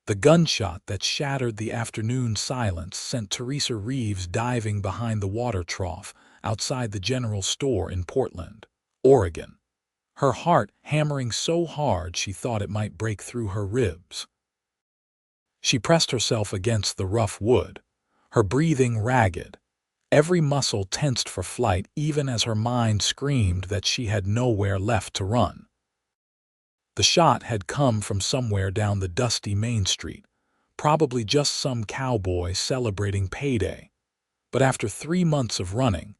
The gunshot that shattered the afternoon silence sent Teresa Reeves diving behind the water trough outside the general store in Portland, Oregon, her heart hammering so hard she thought it might break through her ribs. She pressed herself against the rough wood, her breathing ragged, every muscle tensed for flight even as her mind screamed that she had nowhere left to run. The shot had come from somewhere down the dusty main street, probably just some cowboy celebrating payday. But after 3 months of running,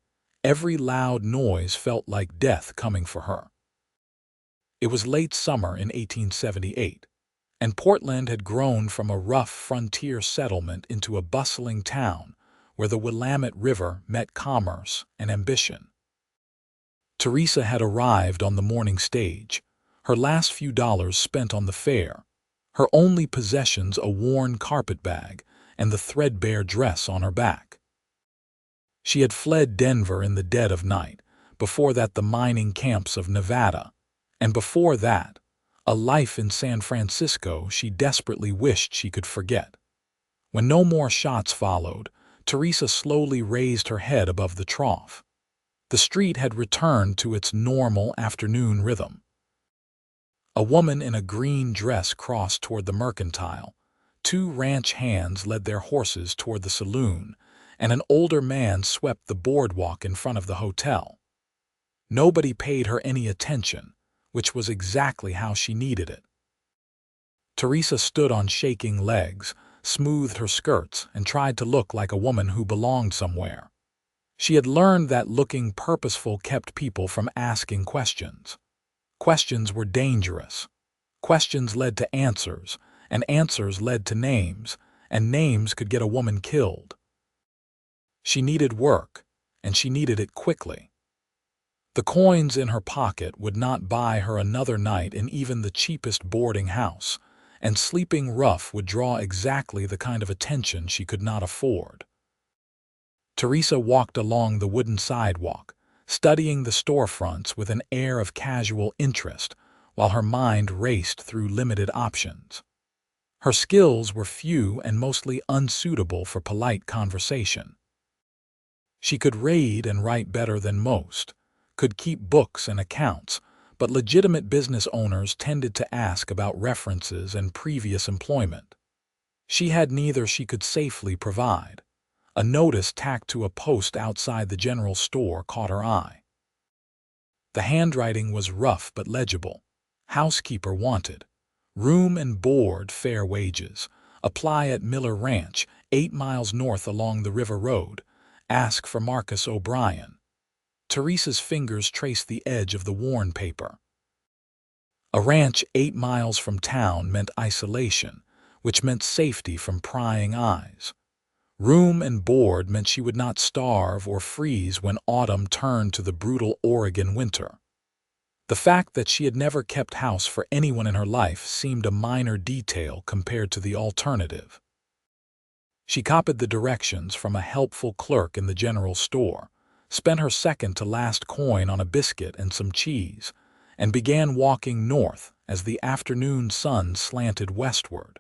every loud noise felt like death coming for her. It was late summer in 1878, and Portland had grown from a rough frontier settlement into a bustling town where the Willamette River met commerce and ambition. Teresa had arrived on the morning stage, her last few dollars spent on the fare, her only possessions a worn carpetbag and the threadbare dress on her back. She had fled Denver in the dead of night, before that the mining camps of Nevada, and before that, a life in San Francisco she desperately wished she could forget. When no more shots followed, Teresa slowly raised her head above the trough. The street had returned to its normal afternoon rhythm. A woman in a green dress crossed toward the mercantile, 2 ranch hands led their horses toward the saloon, and an older man swept the boardwalk in front of the hotel. Nobody paid her any attention, which was exactly how she needed it. Teresa stood on shaking legs, smoothed her skirts, and tried to look like a woman who belonged somewhere. She had learned that looking purposeful kept people from asking questions. Questions were dangerous. Questions led to answers, and answers led to names, and names could get a woman killed. She needed work, and she needed it quickly. The coins in her pocket would not buy her another night in even the cheapest boarding house, and sleeping rough would draw exactly the kind of attention she could not afford. Teresa walked along the wooden sidewalk, studying the storefronts with an air of casual interest, while her mind raced through limited options. Her skills were few and mostly unsuitable for polite conversation. She could read and write better than most, could keep books and accounts, but legitimate business owners tended to ask about references and previous employment. She had neither she could safely provide. A notice tacked to a post outside the general store caught her eye. The handwriting was rough but legible. Housekeeper wanted. Room and board, fair wages. Apply at Miller Ranch, 8 miles north along the River Road. Ask for Marcus O'Brien. Teresa's fingers traced the edge of the worn paper. A ranch 8 miles from town meant isolation, which meant safety from prying eyes. Room and board meant she would not starve or freeze when autumn turned to the brutal Oregon winter. The fact that she had never kept house for anyone in her life seemed a minor detail compared to the alternative. She copied the directions from a helpful clerk in the general store, spent her second-to-last coin on a biscuit and some cheese, and began walking north as the afternoon sun slanted westward.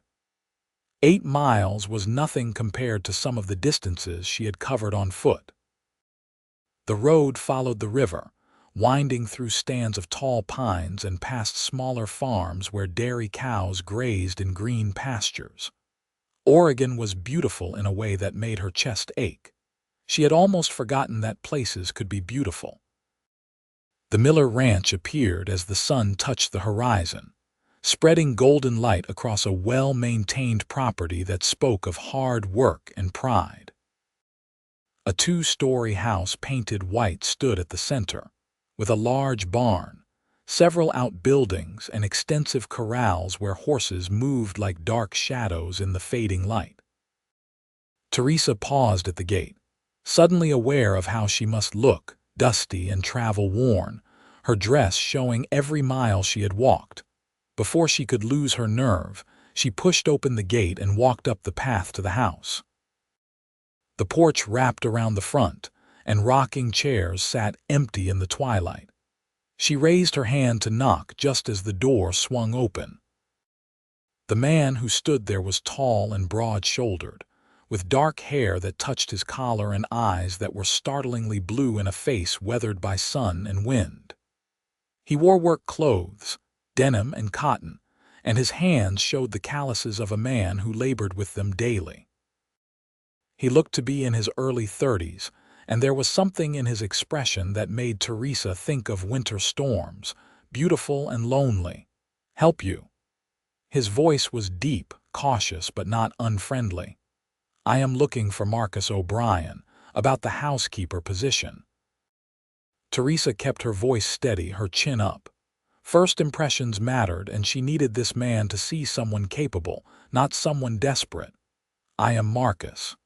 8 miles was nothing compared to some of the distances she had covered on foot. The road followed the river, winding through stands of tall pines and past smaller farms where dairy cows grazed in green pastures. Oregon was beautiful in a way that made her chest ache. She had almost forgotten that places could be beautiful. The Miller Ranch appeared as the sun touched the horizon, spreading golden light across a well-maintained property that spoke of hard work and pride. A 2-story house painted white stood at the center, with a large barn, several outbuildings, and extensive corrals where horses moved like dark shadows in the fading light. Teresa paused at the gate, suddenly aware of how she must look, dusty and travel-worn, her dress showing every mile she had walked. Before she could lose her nerve, she pushed open the gate and walked up the path to the house. The porch wrapped around the front, and rocking chairs sat empty in the twilight. She raised her hand to knock just as the door swung open. The man who stood there was tall and broad-shouldered, with dark hair that touched his collar and eyes that were startlingly blue in a face weathered by sun and wind. He wore work clothes, denim and cotton, and his hands showed the calluses of a man who labored with them daily. He looked to be in his early 30s, and there was something in his expression that made Teresa think of winter storms, beautiful and lonely. "Help you?" His voice was deep, cautious, but not unfriendly. "I am looking for Marcus O'Brien, about the housekeeper position." Teresa kept her voice steady, her chin up. First impressions mattered, and she needed this man to see someone capable, not someone desperate. "I am Marcus."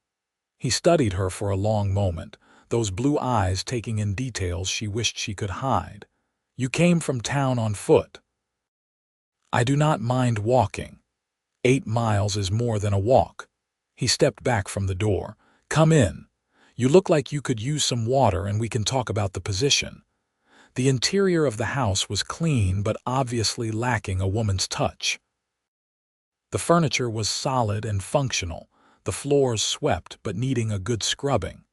He studied her for a long moment, those blue eyes taking in details she wished she could hide. "You came from town on foot." "I do not mind walking. 8 miles is more than a walk." He stepped back from the door. "Come in. You look like you could use some water and we can talk about the position." The interior of the house was clean but obviously lacking a woman's touch. The furniture was solid and functional, the floors swept but needing a good scrubbing.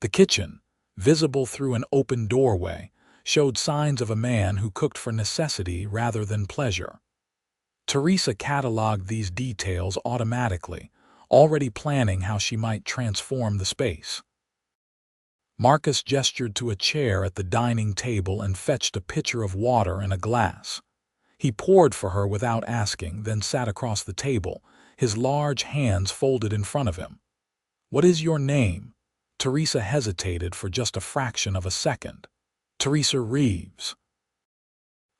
The kitchen, visible through an open doorway, showed signs of a man who cooked for necessity rather than pleasure. Teresa cataloged these details automatically, already planning how she might transform the space. Marcus gestured to a chair at the dining table and fetched a pitcher of water and a glass. He poured for her without asking, then sat across the table, his large hands folded in front of him. "What is your name?" Teresa hesitated for just a fraction of a second. "Teresa Reeves."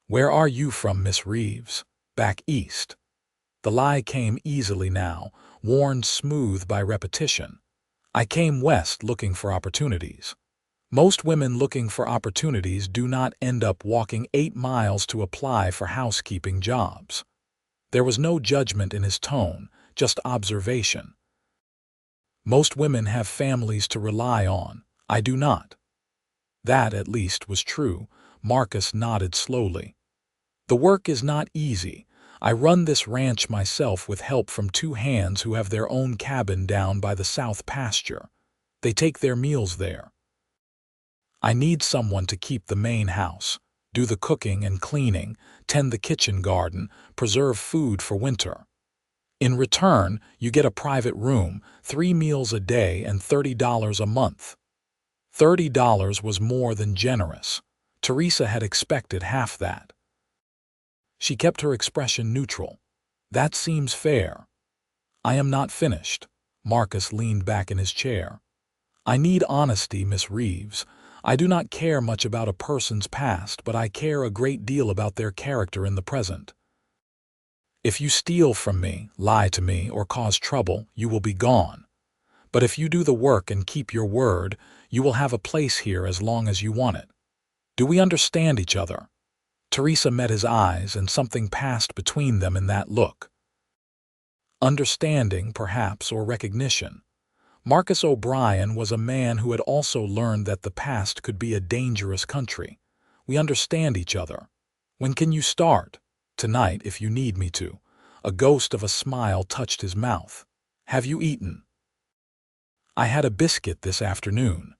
"Where are you from, Miss Reeves?" "Back east." The lie came easily now, worn smooth by repetition. "I came west looking for opportunities." Most women looking for opportunities do not end up walking 8 miles to apply for housekeeping jobs. There was no judgment in his tone, just observation. "Most women have families to rely on. I do not." That, at least, was true. Marcus nodded slowly. "The work is not easy. I run this ranch myself with help from 2 hands who have their own cabin down by the south pasture. They take their meals there. I need someone to keep the main house, do the cooking and cleaning, tend the kitchen garden, preserve food for winter. In return, you get a private room, 3 meals a day, and $30 a month." $30 was more than generous. Teresa had expected half that. She kept her expression neutral. "That seems fair." "I am not finished." Marcus leaned back in his chair. "I need honesty, Miss Reeves. I do not care much about a person's past, but I care a great deal about their character in the present. If you steal from me, lie to me, or cause trouble, you will be gone. But if you do the work and keep your word, you will have a place here as long as you want it. Do we understand each other?" Teresa met his eyes, and something passed between them in that look. Understanding, perhaps, or recognition. Marcus O'Brien was a man who had also learned that the past could be a dangerous country. "We understand each other. When can you start?" "Tonight, if you need me to." A ghost of a smile touched his mouth. "Have you eaten?" "I had a biscuit this afternoon."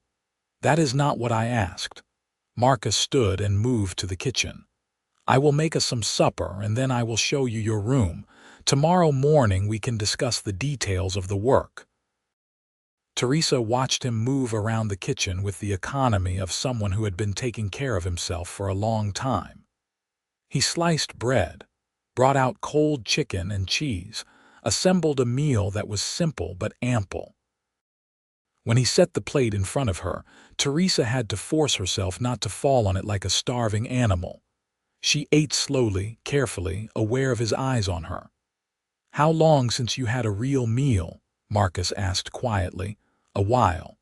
"That is not what I asked." Marcus stood and moved to the kitchen. "I will make us some supper, and then I will show you your room. Tomorrow morning we can discuss the details of the work." Teresa watched him move around the kitchen with the economy of someone who had been taking care of himself for a long time. He sliced bread, brought out cold chicken and cheese, assembled a meal that was simple but ample. When he set the plate in front of her, Teresa had to force herself not to fall on it like a starving animal. She ate slowly, carefully, aware of his eyes on her. "How long since you had a real meal?" Marcus asked quietly. "A while."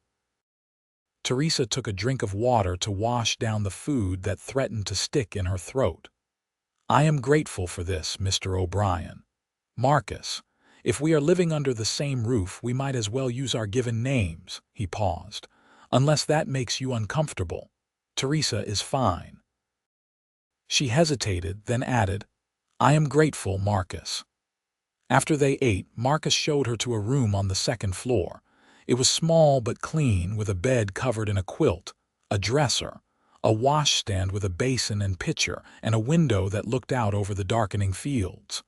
Teresa took a drink of water to wash down the food that threatened to stick in her throat. "I am grateful for this, Mr. O'Brien." "Marcus, if we are living under the same roof, we might as well use our given names." He paused. "Unless that makes you uncomfortable." "Teresa is fine." She hesitated, then added, "I am grateful, Marcus." After they ate, Marcus showed her to a room on the second floor. It was small but clean, with a bed covered in a quilt, a dresser, a washstand with a basin and pitcher, and a window that looked out over the darkening fields.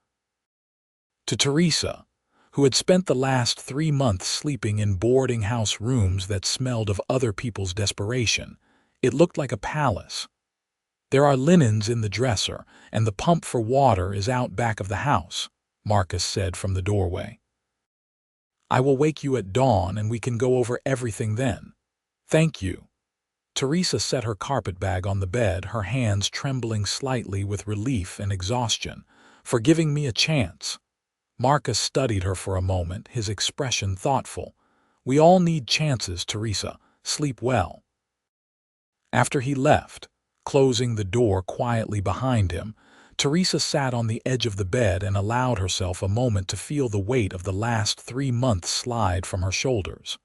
To Teresa, who had spent the last 3 months sleeping in boarding house rooms that smelled of other people's desperation, it looked like a palace. "There are linens in the dresser, and the pump for water is out back of the house," Marcus said from the doorway. "I will wake you at dawn and we can go over everything then." "Thank you." Teresa set her carpetbag on the bed, her hands trembling slightly with relief and exhaustion. "For giving me a chance." Marcus studied her for a moment, his expression thoughtful. "We all need chances, Teresa. Sleep well." After he left, closing the door quietly behind him, Teresa sat on the edge of the bed and allowed herself a moment to feel the weight of the last 3 months slide from her shoulders.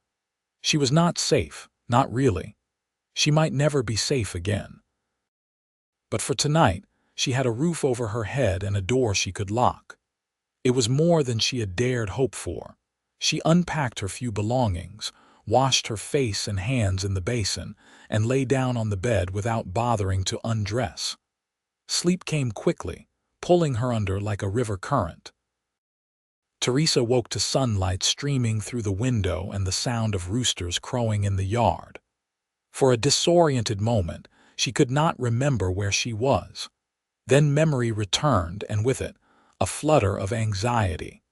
She was not safe, not really. She might never be safe again. But for tonight, she had a roof over her head and a door she could lock. It was more than she had dared hope for. She unpacked her few belongings, washed her face and hands in the basin, and lay down on the bed without bothering to undress. Sleep came quickly, pulling her under like a river current. Teresa woke to sunlight streaming through the window and the sound of roosters crowing in the yard. For a disoriented moment, she could not remember where she was. Then memory returned, and with it, a flutter of anxiety.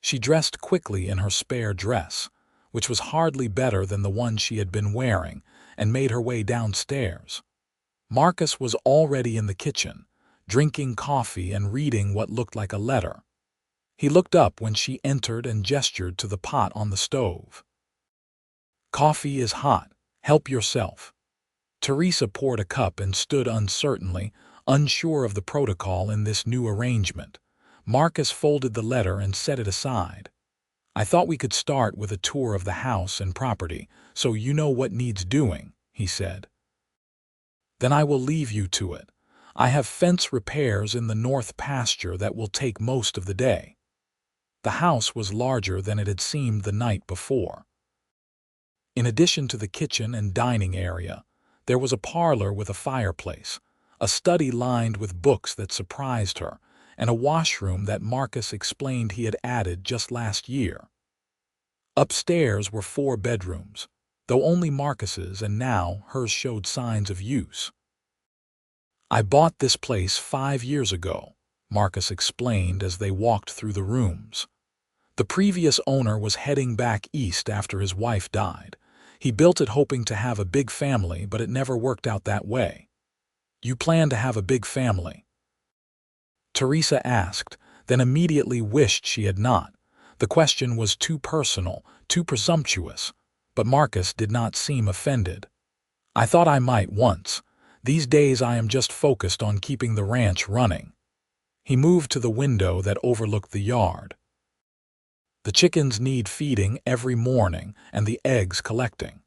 She dressed quickly in her spare dress, which was hardly better than the one she had been wearing, and made her way downstairs. Marcus was already in the kitchen, drinking coffee and reading what looked like a letter. He looked up when she entered and gestured to the pot on the stove. "Coffee is hot. Help yourself." Teresa poured a cup and stood uncertainly, unsure of the protocol in this new arrangement. Marcus folded the letter and set it aside. "I thought we could start with a tour of the house and property, so you know what needs doing," he said. "Then I will leave you to it. I have fence repairs in the north pasture that will take most of the day." The house was larger than it had seemed the night before. In addition to the kitchen and dining area, there was a parlor with a fireplace, a study lined with books that surprised her, and a washroom that Marcus explained he had added just last year. Upstairs were 4 bedrooms, though only Marcus's, and now hers showed signs of use. "I bought this place 5 years ago," Marcus explained as they walked through the rooms. "The previous owner was heading back east after his wife died. He built it hoping to have a big family, but it never worked out that way." "You plan to have a big family?" Teresa asked, then immediately wished she had not. The question was too personal, too presumptuous, but Marcus did not seem offended. "I thought I might once. These days I am just focused on keeping the ranch running." He moved to the window that overlooked the yard. "The chickens need feeding every morning and the eggs collecting.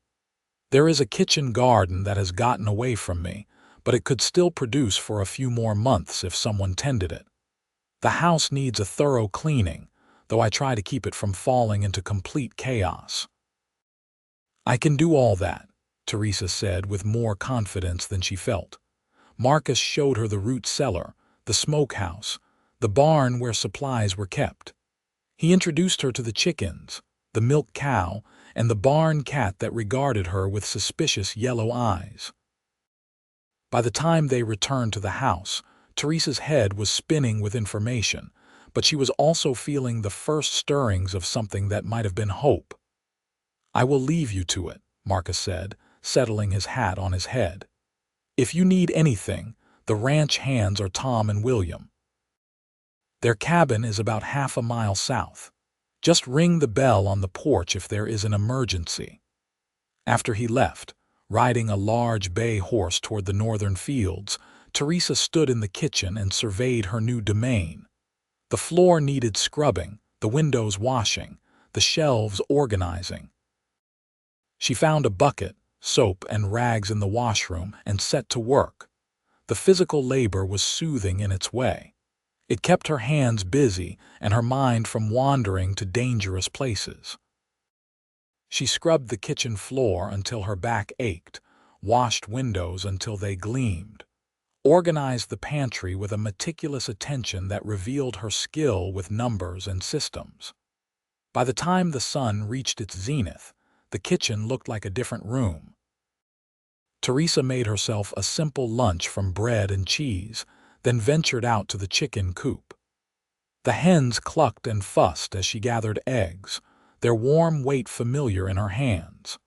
There is a kitchen garden that has gotten away from me, but it could still produce for a few more months if someone tended it. The house needs a thorough cleaning, though I try to keep it from falling into complete chaos." "I can do all that," Teresa said with more confidence than she felt. Marcus showed her the root cellar, the smokehouse, the barn where supplies were kept. He introduced her to the chickens, the milk cow, and the barn cat that regarded her with suspicious yellow eyes. By the time they returned to the house, Teresa's head was spinning with information, but she was also feeling the first stirrings of something that might have been hope. "I will leave you to it," Marcus said, settling his hat on his head. "If you need anything, the ranch hands are Tom and William. Their cabin is about half a mile south. Just ring the bell on the porch if there is an emergency." After he left, riding a large bay horse toward the northern fields, Teresa stood in the kitchen and surveyed her new domain. The floor needed scrubbing, the windows washing, the shelves organizing. She found a bucket, soap, and rags in the washroom and set to work. The physical labor was soothing in its way. It kept her hands busy and her mind from wandering to dangerous places. She scrubbed the kitchen floor until her back ached, washed windows until they gleamed, organized the pantry with a meticulous attention that revealed her skill with numbers and systems. By the time the sun reached its zenith, the kitchen looked like a different room. Teresa made herself a simple lunch from bread and cheese, then ventured out to the chicken coop. The hens clucked and fussed as she gathered eggs, their warm weight familiar in her hands.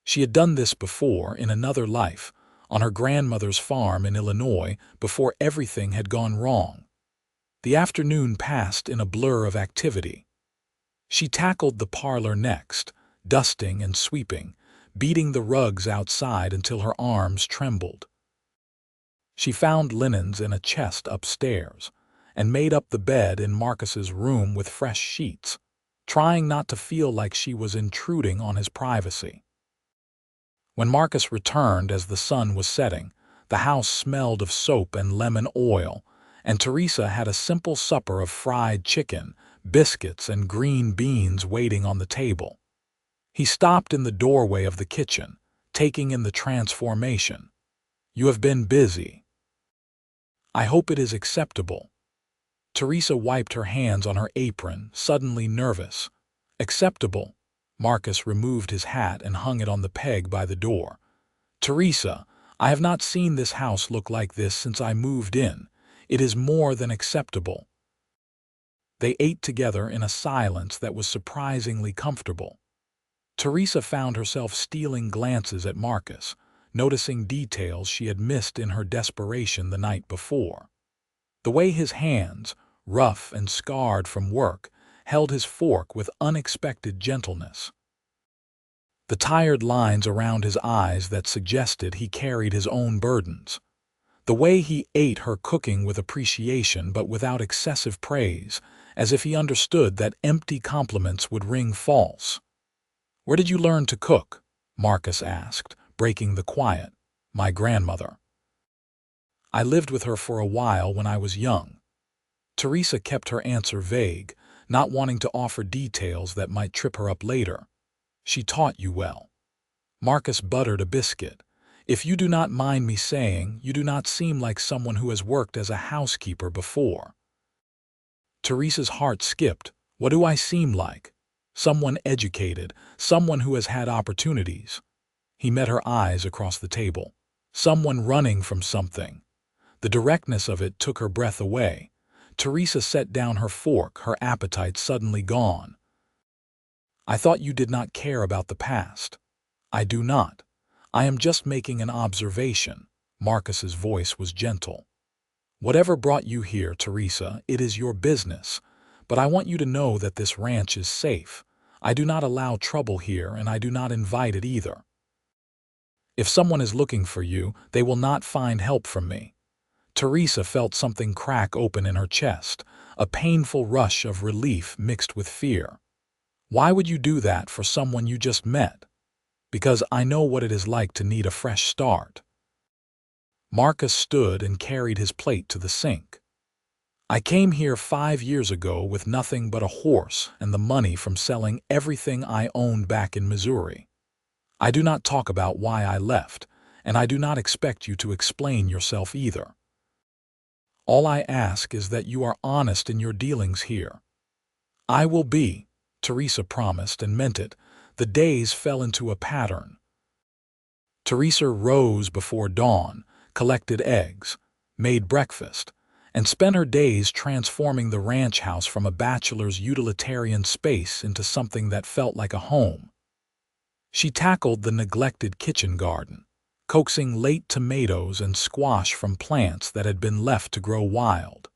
She had done this before in another life, on her grandmother's farm in Illinois, before everything had gone wrong. The afternoon passed in a blur of activity. She tackled the parlor next, dusting and sweeping, beating the rugs outside until her arms trembled. She found linens in a chest upstairs, and made up the bed in Marcus's room with fresh sheets, trying not to feel like she was intruding on his privacy. When Marcus returned as the sun was setting, the house smelled of soap and lemon oil, and Teresa had a simple supper of fried chicken, biscuits, and green beans waiting on the table. He stopped in the doorway of the kitchen, taking in the transformation. "You have been busy. I hope it is acceptable." Teresa wiped her hands on her apron, suddenly nervous. "Acceptable?" Marcus removed his hat and hung it on the peg by the door. "Teresa, I have not seen this house look like this since I moved in. It is more than acceptable." They ate together in a silence that was surprisingly comfortable. Teresa found herself stealing glances at Marcus, noticing details she had missed in her desperation the night before. The way his hands, rough and scarred from work, held his fork with unexpected gentleness. The tired lines around his eyes that suggested he carried his own burdens. The way he ate her cooking with appreciation but without excessive praise, as if he understood that empty compliments would ring false. "Where did you learn to cook?" Marcus asked, breaking the quiet. "My grandmother. I lived with her for a while when I was young." Teresa kept her answer vague, not wanting to offer details that might trip her up later. "She taught you well." Marcus buttered a biscuit. "If you do not mind me saying, you do not seem like someone who has worked as a housekeeper before." Teresa's heart skipped. "What do I seem like?" "Someone educated, someone who has had opportunities." He met her eyes across the table. "Someone running from something." The directness of it took her breath away. Teresa set down her fork, her appetite suddenly gone. "I thought you did not care about the past." "I do not. I am just making an observation." Marcus's voice was gentle. "Whatever brought you here, Teresa, it is your business. But I want you to know that this ranch is safe. I do not allow trouble here, and I do not invite it either. If someone is looking for you, they will not find help from me." Teresa felt something crack open in her chest, a painful rush of relief mixed with fear. "Why would you do that for someone you just met?" "Because I know what it is like to need a fresh start." Marcus stood and carried his plate to the sink. "I came here 5 years ago with nothing but a horse and the money from selling everything I owned back in Missouri. I do not talk about why I left, and I do not expect you to explain yourself either. All I ask is that you are honest in your dealings here." "I will be," Teresa promised and meant it. The days fell into a pattern. Teresa rose before dawn, collected eggs, made breakfast, and spent her days transforming the ranch house from a bachelor's utilitarian space into something that felt like a home. She tackled the neglected kitchen garden, coaxing late tomatoes and squash from plants that had been left to grow wild.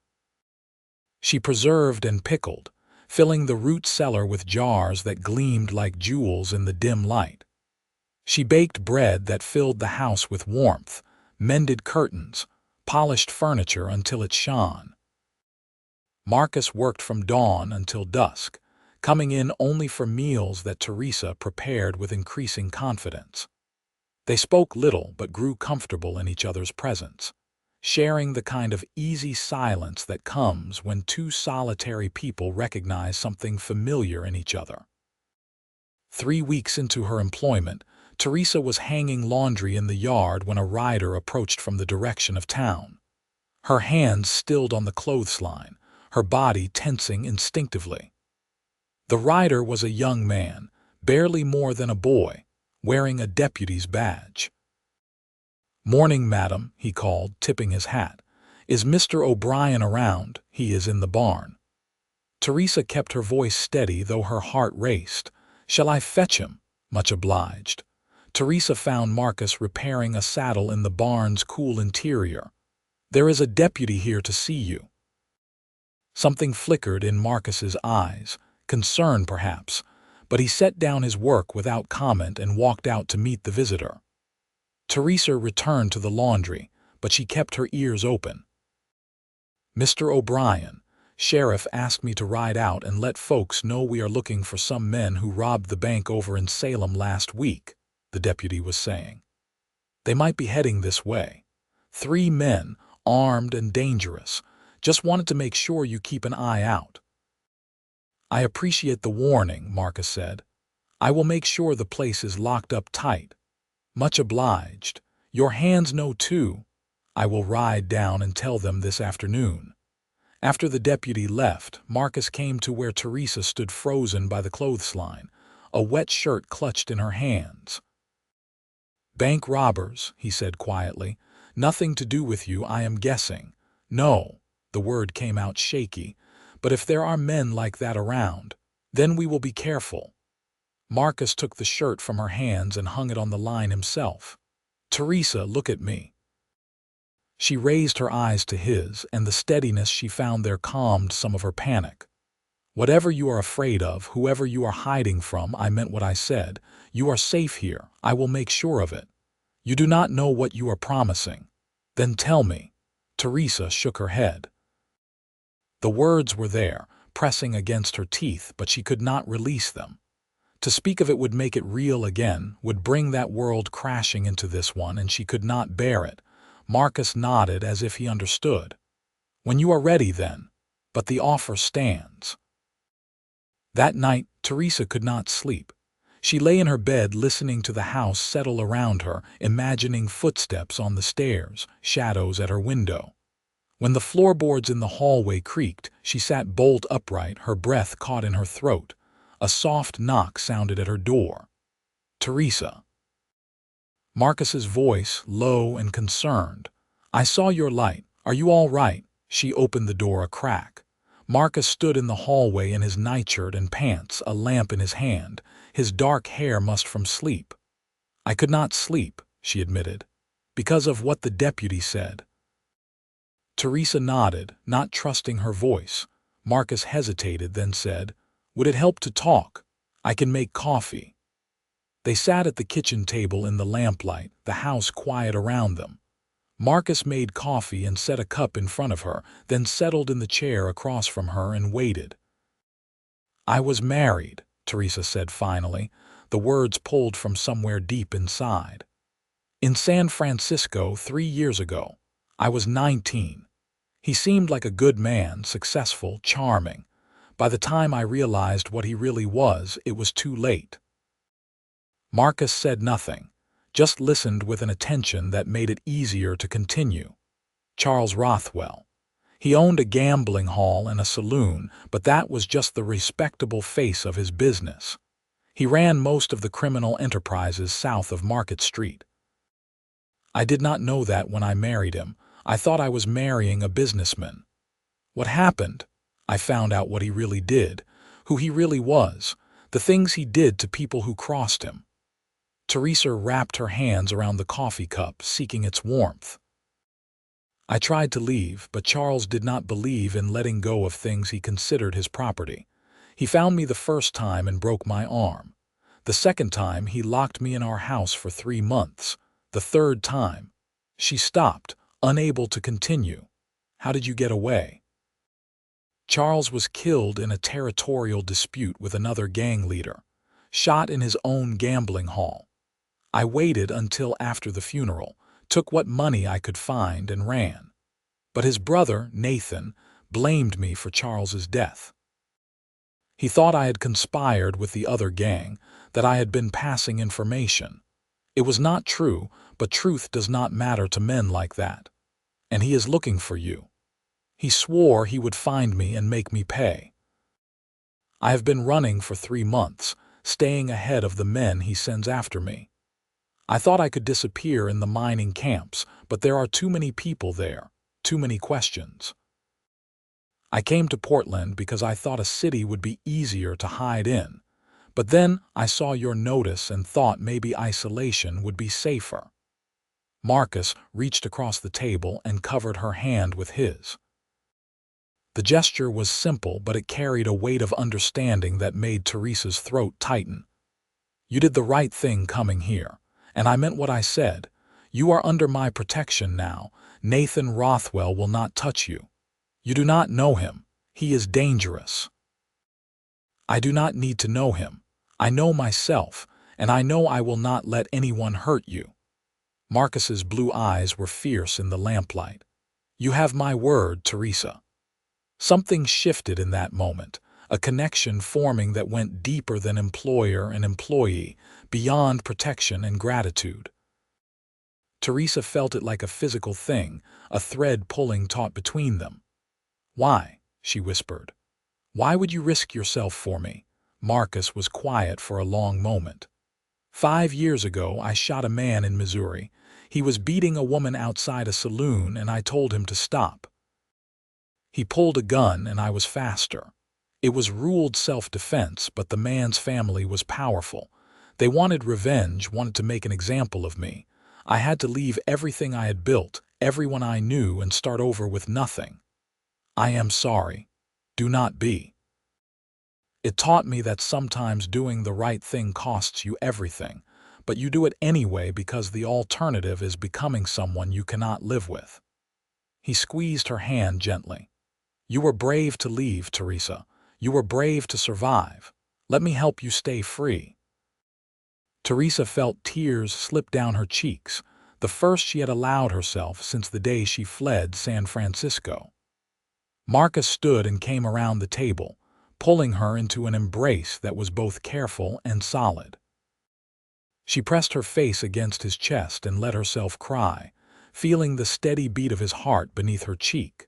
She preserved and pickled, filling the root cellar with jars that gleamed like jewels in the dim light. She baked bread that filled the house with warmth, mended curtains, polished furniture until it shone. Marcus worked from dawn until dusk, coming in only for meals that Teresa prepared with increasing confidence. They spoke little but grew comfortable in each other's presence. sharing the kind of easy silence that comes when two solitary people recognize something familiar in each other. 3 weeks into her employment, Teresa was hanging laundry in the yard when a rider approached from the direction of town. Her hands stilled on the clothesline, her body tensing instinctively. The rider was a young man, barely more than a boy, wearing a deputy's badge. "Morning, madam," he called, tipping his hat. "Is Mr. O'Brien around? He is in the barn." Teresa kept her voice steady, though her heart raced. "Shall I fetch him?" "Much obliged." Teresa found Marcus repairing a saddle in the barn's cool interior. "There is a deputy here to see you." Something flickered in Marcus's eyes, concern perhaps, but he set down his work without comment and walked out to meet the visitor. Teresa returned to the laundry, but she kept her ears open. "Mr. O'Brien, sheriff asked me to ride out and let folks know we are looking for some men who robbed the bank over in Salem last week," the deputy was saying. "They might be heading this way. 3 men, armed and dangerous. Just wanted to make sure you keep an eye out." "I appreciate the warning," Marcus said. "I will make sure the place is locked up tight." "Much obliged. Your hands know too." "I will ride down and tell them this afternoon." After the deputy left, Marcus came to where Teresa stood frozen by the clothesline, a wet shirt clutched in her hands. "Bank robbers," he said quietly. "Nothing to do with you, I am guessing." "No," the word came out shaky, "but if there are men like that around, then we will be careful." Marcus took the shirt from her hands and hung it on the line himself. "Teresa, look at me." She raised her eyes to his, and the steadiness she found there calmed some of her panic. "Whatever you are afraid of, whoever you are hiding from, I meant what I said. You are safe here. I will make sure of it. You do not know what you are promising." "Then tell me." Teresa shook her head. The words were there, pressing against her teeth, but she could not release them. To speak of it would make it real again, would bring that world crashing into this one, and she could not bear it. Marcus nodded as if he understood. "When you are ready, then. But the offer stands." That night, Teresa could not sleep. She lay in her bed listening to the house settle around her, imagining footsteps on the stairs, shadows at her window. When the floorboards in the hallway creaked, she sat bolt upright, her breath caught in her throat. A soft knock sounded at her door. "Teresa." Marcus's voice, low and concerned. "I saw your light. Are you all right?" She opened the door a crack. Marcus stood in the hallway in his nightshirt and pants, a lamp in his hand, his dark hair mussed from sleep. "I could not sleep," she admitted, "because of what the deputy said." Teresa nodded, not trusting her voice. Marcus hesitated, then said, "Would it help to talk? I can make coffee." They sat at the kitchen table in the lamplight, the house quiet around them. Marcus made coffee and set a cup in front of her, then settled in the chair across from her and waited. "I was married," Teresa said finally, the words pulled from somewhere deep inside. "In San Francisco 3 years ago. I was 19. He seemed like a good man, successful, charming. By the time I realized what he really was, it was too late." Marcus said nothing, just listened with an attention that made it easier to continue. "Charles Rothwell. He owned a gambling hall and a saloon, but that was just the respectable face of his business. He ran most of the criminal enterprises south of Market Street. I did not know that when I married him. I thought I was marrying a businessman. What happened? I found out what he really did, who he really was, the things he did to people who crossed him." Teresa wrapped her hands around the coffee cup, seeking its warmth. "I tried to leave, but Charles did not believe in letting go of things he considered his property. He found me the first time and broke my arm. The second time, he locked me in our house for 3 months. The third time—" She stopped, unable to continue. "How did you get away?" "Charles was killed in a territorial dispute with another gang leader, shot in his own gambling hall. I waited until after the funeral, took what money I could find and ran. But his brother, Nathan, blamed me for Charles's death. He thought I had conspired with the other gang, that I had been passing information. It was not true, but truth does not matter to men like that. And he is looking for you. He swore he would find me and make me pay. I have been running for 3 months, staying ahead of the men he sends after me. I thought I could disappear in the mining camps, but there are too many people there, too many questions. I came to Portland because I thought a city would be easier to hide in, but then I saw your notice and thought maybe isolation would be safer. Marcus reached across the table and covered her hand with his. The gesture was simple, but it carried a weight of understanding that made Teresa's throat tighten. You did the right thing coming here, and I meant what I said. You are under my protection now. Nathan Rothwell will not touch you. You do not know him. He is dangerous. I do not need to know him. I know myself, and I know I will not let anyone hurt you. Marcus's blue eyes were fierce in the lamplight. You have my word, Teresa. Something shifted in that moment, a connection forming that went deeper than employer and employee, beyond protection and gratitude. Teresa felt it like a physical thing, a thread pulling taut between them. Why? She whispered. Why would you risk yourself for me? Marcus was quiet for a long moment. 5 years ago, I shot a man in Missouri. He was beating a woman outside a saloon, and I told him to stop. He pulled a gun, and I was faster. It was ruled self-defense, but the man's family was powerful. They wanted revenge, wanted to make an example of me. I had to leave everything I had built, everyone I knew, and start over with nothing. I am sorry. Do not be. It taught me that sometimes doing the right thing costs you everything, but you do it anyway because the alternative is becoming someone you cannot live with. He squeezed her hand gently. You were brave to leave, Teresa. You were brave to survive. Let me help you stay free. Teresa felt tears slip down her cheeks, the first she had allowed herself since the day she fled San Francisco. Marcus stood and came around the table, pulling her into an embrace that was both careful and solid. She pressed her face against his chest and let herself cry, feeling the steady beat of his heart beneath her cheek.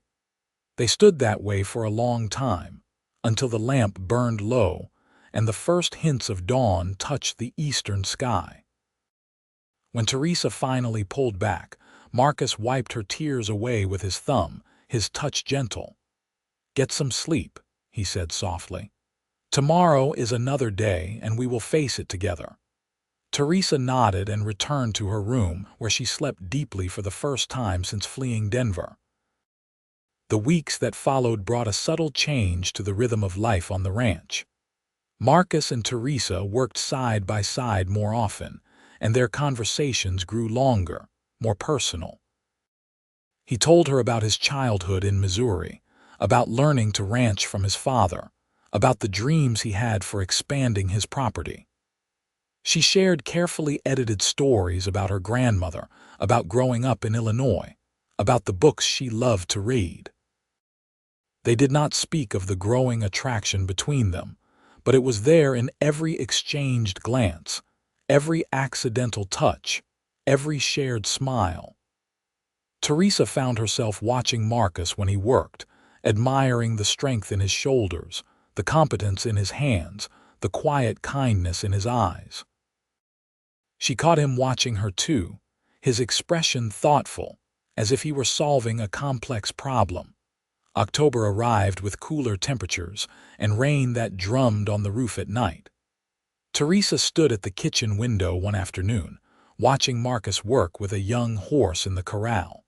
They stood that way for a long time, until the lamp burned low and the first hints of dawn touched the eastern sky. When Teresa finally pulled back, Marcus wiped her tears away with his thumb, his touch gentle. Get some sleep, he said softly. Tomorrow is another day, and we will face it together. Teresa nodded and returned to her room, where she slept deeply for the first time since fleeing Denver. The weeks that followed brought a subtle change to the rhythm of life on the ranch. Marcus and Teresa worked side by side more often, and their conversations grew longer, more personal. He told her about his childhood in Missouri, about learning to ranch from his father, about the dreams he had for expanding his property. She shared carefully edited stories about her grandmother, about growing up in Illinois, about the books she loved to read. They did not speak of the growing attraction between them, but it was there in every exchanged glance, every accidental touch, every shared smile. Teresa found herself watching Marcus when he worked, admiring the strength in his shoulders, the competence in his hands, the quiet kindness in his eyes. She caught him watching her too, his expression thoughtful, as if he were solving a complex problem. October arrived with cooler temperatures and rain that drummed on the roof at night. Teresa stood at the kitchen window one afternoon, watching Marcus work with a young horse in the corral.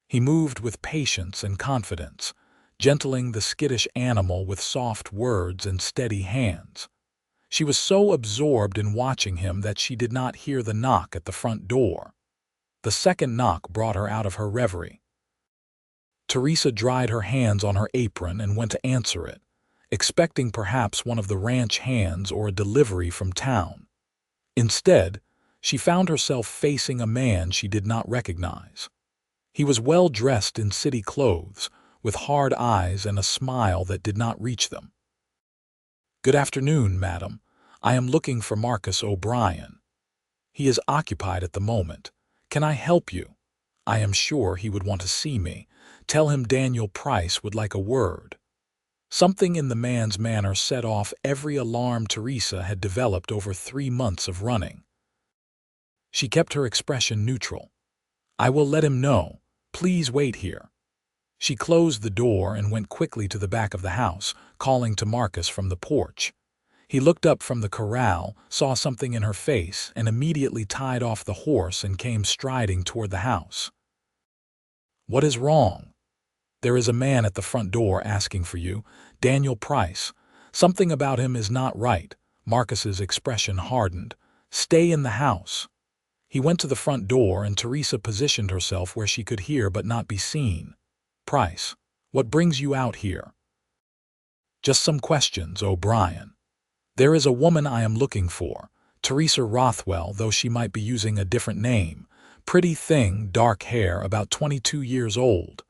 He moved with patience and confidence, gentling the skittish animal with soft words and steady hands. She was so absorbed in watching him that she did not hear the knock at the front door. The second knock brought her out of her reverie. Teresa dried her hands on her apron and went to answer it, expecting perhaps one of the ranch hands or a delivery from town. Instead, she found herself facing a man she did not recognize. He was well dressed in city clothes, with hard eyes and a smile that did not reach them. "Good afternoon, madam. I am looking for Marcus O'Brien. He is occupied at the moment. Can I help you? I am sure he would want to see me. Tell him Daniel Price would like a word." Something in the man's manner set off every alarm Teresa had developed over 3 months of running. She kept her expression neutral. "I will let him know. Please wait here." She closed the door and went quickly to the back of the house, calling to Marcus from the porch. He looked up from the corral, saw something in her face, and immediately tied off the horse and came striding toward the house. "What is wrong?" "There is a man at the front door asking for you, Daniel Price. Something about him is not right." Marcus's expression hardened. "Stay in the house." He went to the front door and Teresa positioned herself where she could hear but not be seen. "Price, what brings you out here?" "Just some questions, O'Brien. There is a woman I am looking for, Teresa Rothwell, though she might be using a different name. Pretty thing, dark hair, about 22 years old.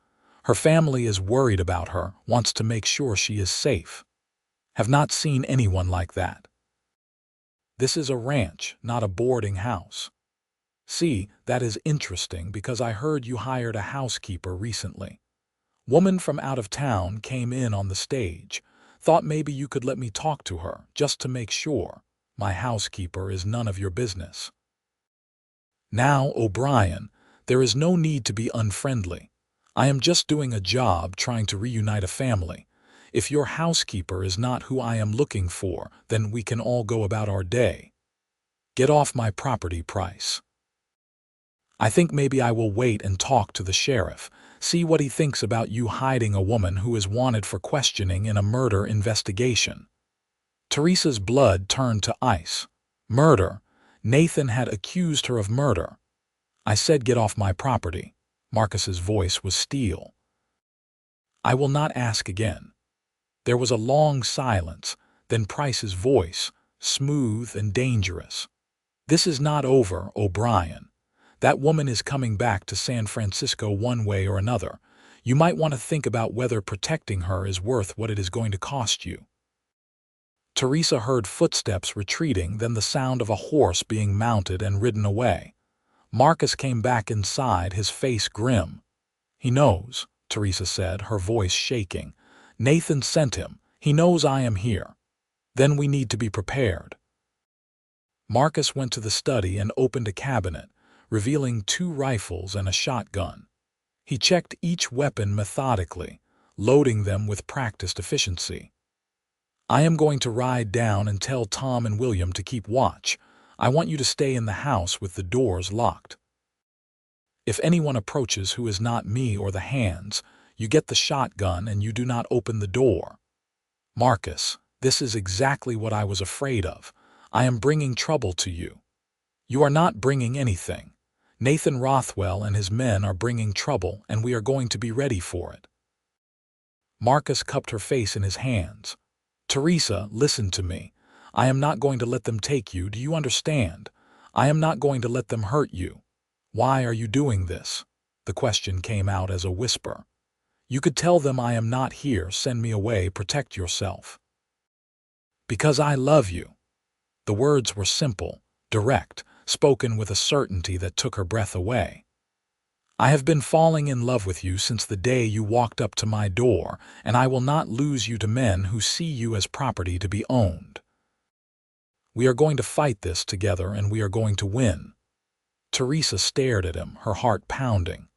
Her family is worried about her, wants to make sure she is safe. Have not seen anyone like that. This is a ranch, not a boarding house. See, that is interesting because I heard you hired a housekeeper recently. Woman from out of town came in on the stage. Thought maybe you could let me talk to her, just to make sure. My housekeeper is none of your business." "Now, O'Brien, there is no need to be unfriendly. I am just doing a job trying to reunite a family. If your housekeeper is not who I am looking for, then we can all go about our day. Get off my property, Price. I think maybe I will wait and talk to the sheriff, see what he thinks about you hiding a woman who is wanted for questioning in a murder investigation." Teresa's blood turned to ice. Murder? Nathan had accused her of murder. "I said get off my property." Marcus's voice was steel. "I will not ask again." There was a long silence, then Price's voice, smooth and dangerous. "This is not over, O'Brien. That woman is coming back to San Francisco one way or another. You might want to think about whether protecting her is worth what it is going to cost you." Teresa heard footsteps retreating, then the sound of a horse being mounted and ridden away. Marcus came back inside, his face grim. "He knows," Teresa said, her voice shaking. "Nathan sent him. He knows I am here. Then we need to be prepared." Marcus went to the study and opened a cabinet, revealing 2 rifles and a shotgun. He checked each weapon methodically, loading them with practiced efficiency. "I am going to ride down and tell Tom and William to keep watch. I want you to stay in the house with the doors locked. If anyone approaches who is not me or the hands, you get the shotgun and you do not open the door." "Marcus, this is exactly what I was afraid of. I am bringing trouble to you." "You are not bringing anything. Nathan Rothwell and his men are bringing trouble, and we are going to be ready for it." Marcus cupped her face in his hands. "Teresa, listen to me. I am not going to let them take you, do you understand? I am not going to let them hurt you." "Why are you doing this?" The question came out as a whisper. "You could tell them I am not here, send me away, protect yourself." "Because I love you." The words were simple, direct, spoken with a certainty that took her breath away. "I have been falling in love with you since the day you walked up to my door, and I will not lose you to men who see you as property to be owned. We are going to fight this together, and we are going to win." Teresa stared at him, her heart pounding.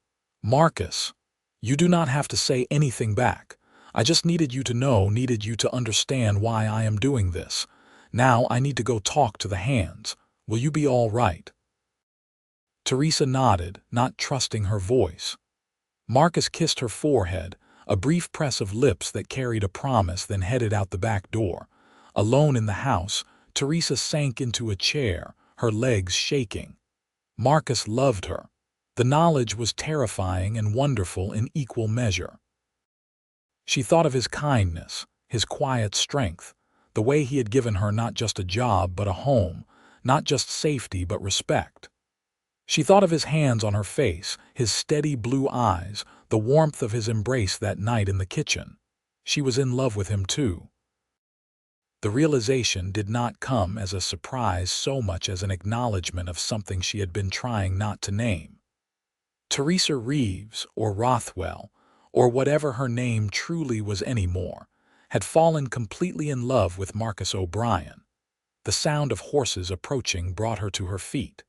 "Marcus, you do not have to say anything back. I just needed you to know, needed you to understand why I am doing this. Now I need to go talk to the hands. Will you be all right?" Teresa nodded, not trusting her voice. Marcus kissed her forehead, a brief press of lips that carried a promise, then headed out the back door. Alone in the house, Teresa sank into a chair, her legs shaking. Marcus loved her. The knowledge was terrifying and wonderful in equal measure. She thought of his kindness, his quiet strength, the way he had given her not just a job but a home, not just safety but respect. She thought of his hands on her face, his steady blue eyes, the warmth of his embrace that night in the kitchen. She was in love with him too. The realization did not come as a surprise so much as an acknowledgement of something she had been trying not to name. Teresa Reeves, or Rothwell, or whatever her name truly was anymore, had fallen completely in love with Marcus O'Brien. The sound of horses approaching brought her to her feet.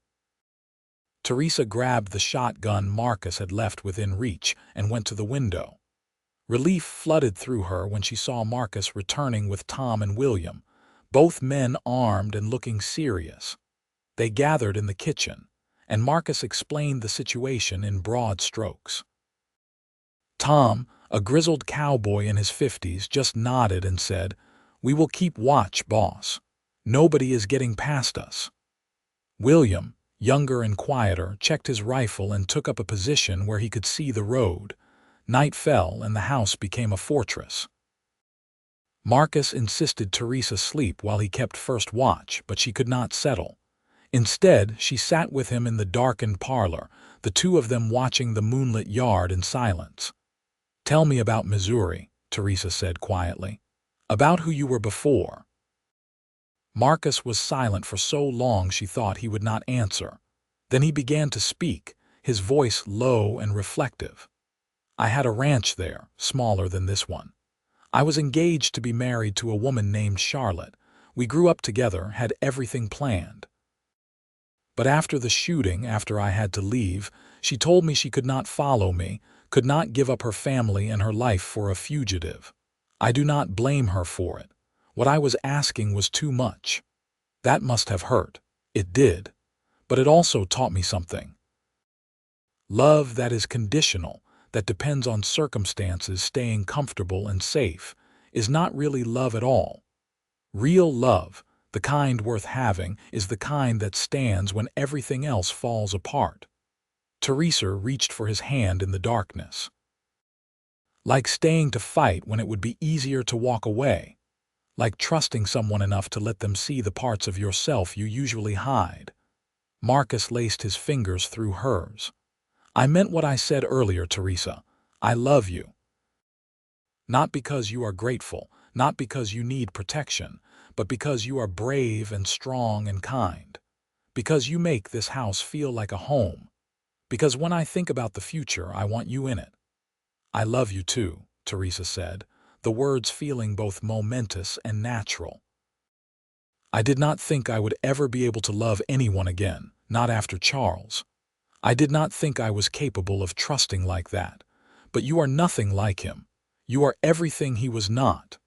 Teresa grabbed the shotgun Marcus had left within reach and went to the window. Relief flooded through her when she saw Marcus returning with Tom and William, both men armed and looking serious. They gathered in the kitchen, and Marcus explained the situation in broad strokes. Tom, a grizzled cowboy in his 50s, just nodded and said, "We will keep watch, boss. Nobody is getting past us." William, younger and quieter, checked his rifle and took up a position where he could see the road. Night fell and the house became a fortress. Marcus insisted Teresa sleep while he kept first watch, but she could not settle. Instead, she sat with him in the darkened parlor, the two of them watching the moonlit yard in silence. "Tell me about Missouri," Teresa said quietly. "About who you were before." Marcus was silent for so long she thought he would not answer. Then he began to speak, his voice low and reflective. "I had a ranch there, smaller than this one. I was engaged to be married to a woman named Charlotte. We grew up together, had everything planned. But after the shooting, after I had to leave, she told me she could not follow me, could not give up her family and her life for a fugitive. I do not blame her for it. What I was asking was too much. That must have hurt. It did. But it also taught me something. Love that is conditional, that depends on circumstances staying comfortable and safe, is not really love at all. Real love, the kind worth having, is the kind that stands when everything else falls apart." Teresa reached for his hand in the darkness. "Like staying to fight when it would be easier to walk away. Like trusting someone enough to let them see the parts of yourself you usually hide." Marcus laced his fingers through hers. "I meant what I said earlier, Teresa. I love you. Not because you are grateful, not because you need protection, but because you are brave and strong and kind. Because you make this house feel like a home. Because when I think about the future, I want you in it." "I love you too," Teresa said, the words feeling both momentous and natural. "I did not think I would ever be able to love anyone again, not after Charles. I did not think I was capable of trusting like that. But you are nothing like him. You are everything he was not."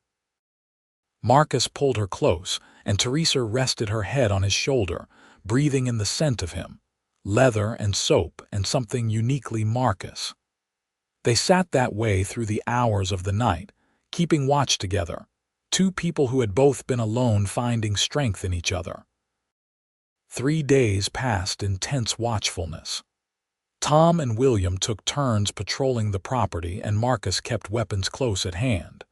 Marcus pulled her close, and Teresa rested her head on his shoulder, breathing in the scent of him, leather and soap and something uniquely Marcus. They sat that way through the hours of the night, keeping watch together, two people who had both been alone finding strength in each other. 3 days passed in tense watchfulness. Tom and William took turns patrolling the property and Marcus kept weapons close at hand.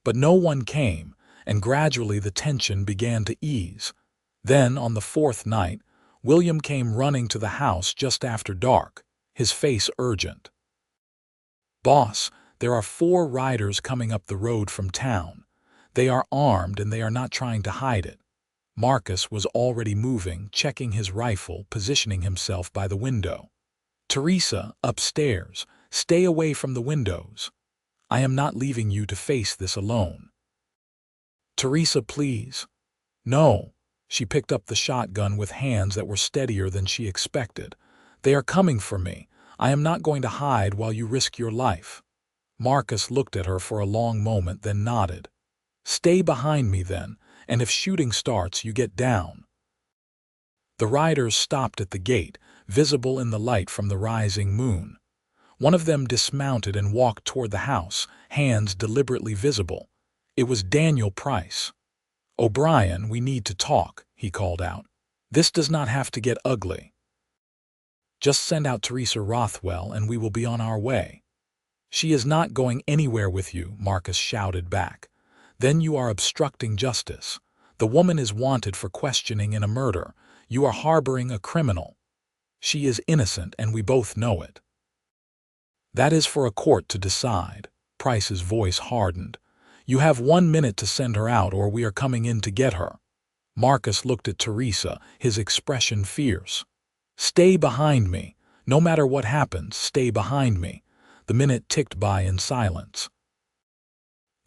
But no one came, and gradually the tension began to ease. Then, on the 4th night, William came running to the house just after dark, his face urgent. "Boss, there are 4 riders coming up the road from town. They are armed and they are not trying to hide it." Marcus was already moving, checking his rifle, positioning himself by the window. "Teresa, upstairs. Stay away from the windows. I am not leaving you to face this alone." "Teresa, please." "No." She picked up the shotgun with hands that were steadier than she expected. "They are coming for me. I am not going to hide while you risk your life." Marcus looked at her for a long moment, then nodded. "Stay behind me then, and if shooting starts, you get down." The riders stopped at the gate, visible in the light from the rising moon. One of them dismounted and walked toward the house, hands deliberately visible. It was Daniel Price. "O'Brien, we need to talk," he called out. "This does not have to get ugly. Just send out Teresa Rothwell and we will be on our way." "She is not going anywhere with you," Marcus shouted back. "Then you are obstructing justice. The woman is wanted for questioning in a murder. You are harboring a criminal." She is innocent, and we both know it. That is for a court to decide. Price's voice hardened. You have 1 minute to send her out, or we are coming in to get her. Marcus looked at Teresa, his expression fierce. Stay behind me. No matter what happens, stay behind me. The minute ticked by in silence.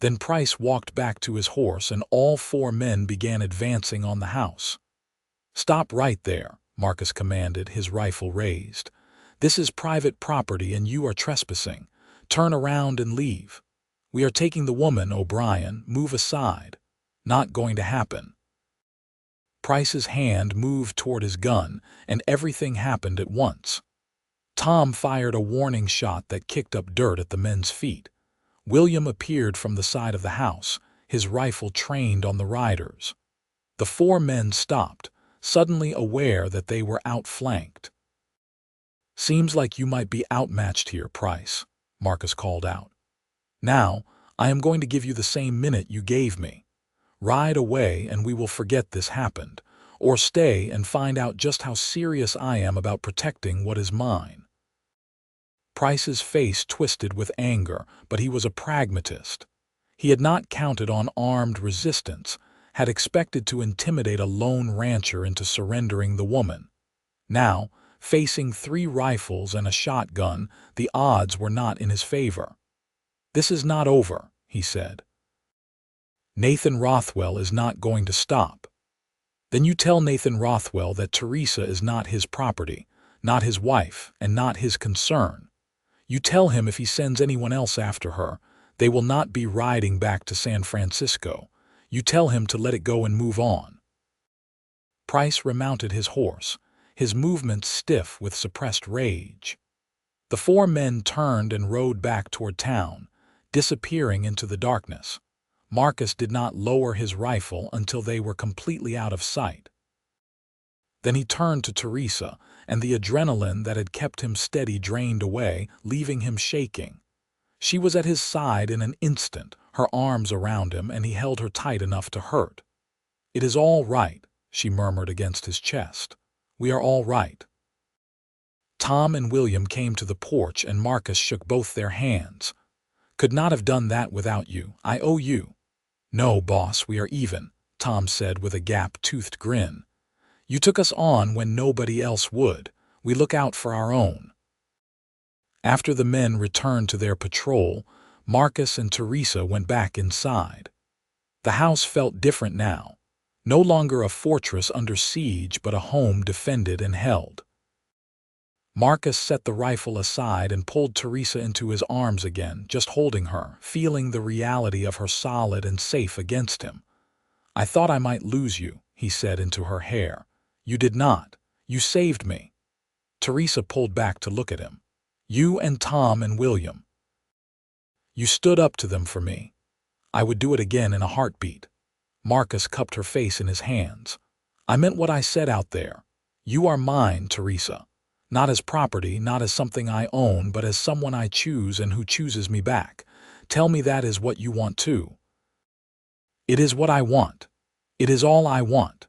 Then Price walked back to his horse, and all 4 men began advancing on the house. Stop right there, Marcus commanded, his rifle raised. This is private property and you are trespassing. Turn around and leave. We are taking the woman, O'Brien. Move aside. Not going to happen. Price's hand moved toward his gun, and everything happened at once. Tom fired a warning shot that kicked up dirt at the men's feet. William appeared from the side of the house, his rifle trained on the riders. The 4 men stopped, suddenly aware that they were outflanked. Seems like you might be outmatched here, Price, Marcus called out. Now, I am going to give you the same minute you gave me. Ride away and we will forget this happened, or stay and find out just how serious I am about protecting what is mine. Price's face twisted with anger, but he was a pragmatist. He had not counted on armed resistance, had expected to intimidate a lone rancher into surrendering the woman. Now, facing 3 rifles and a shotgun, the odds were not in his favor. This is not over, he said. Nathan Rothwell is not going to stop. Then you tell Nathan Rothwell that Teresa is not his property, not his wife, and not his concern. You tell him if he sends anyone else after her, they will not be riding back to San Francisco. You tell him to let it go and move on. Price remounted his horse, his movements stiff with suppressed rage. The 4 men turned and rode back toward town, disappearing into the darkness. Marcus did not lower his rifle until they were completely out of sight. Then he turned to Teresa, and the adrenaline that had kept him steady drained away, leaving him shaking. She was at his side in an instant, her arms around him, and he held her tight enough to hurt. It is all right, she murmured against his chest. We are all right. Tom and William came to the porch, and Marcus shook both their hands. Could not have done that without you. I owe you. No, boss, we are even, Tom said with a gap-toothed grin. You took us on when nobody else would. We look out for our own. After the men returned to their patrol, Marcus and Teresa went back inside. The house felt different now. No longer a fortress under siege, but a home defended and held. Marcus set the rifle aside and pulled Teresa into his arms again, just holding her, feeling the reality of her solid and safe against him. I thought I might lose you, he said into her hair. You did not. You saved me. Teresa pulled back to look at him. You and Tom and William. You stood up to them for me. I would do it again in a heartbeat. Marcus cupped her face in his hands. I meant what I said out there. You are mine, Teresa. Not as property, not as something I own, but as someone I choose and who chooses me back. Tell me that is what you want too. It is what I want. It is all I want.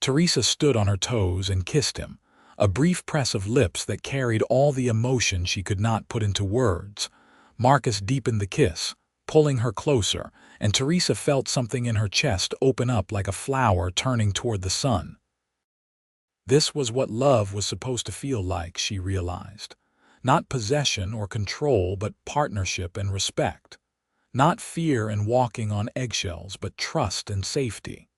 Teresa stood on her toes and kissed him, a brief press of lips that carried all the emotion she could not put into words. Marcus deepened the kiss, pulling her closer, and Teresa felt something in her chest open up like a flower turning toward the sun. This was what love was supposed to feel like, she realized. Not possession or control, but partnership and respect. Not fear and walking on eggshells, but trust and safety.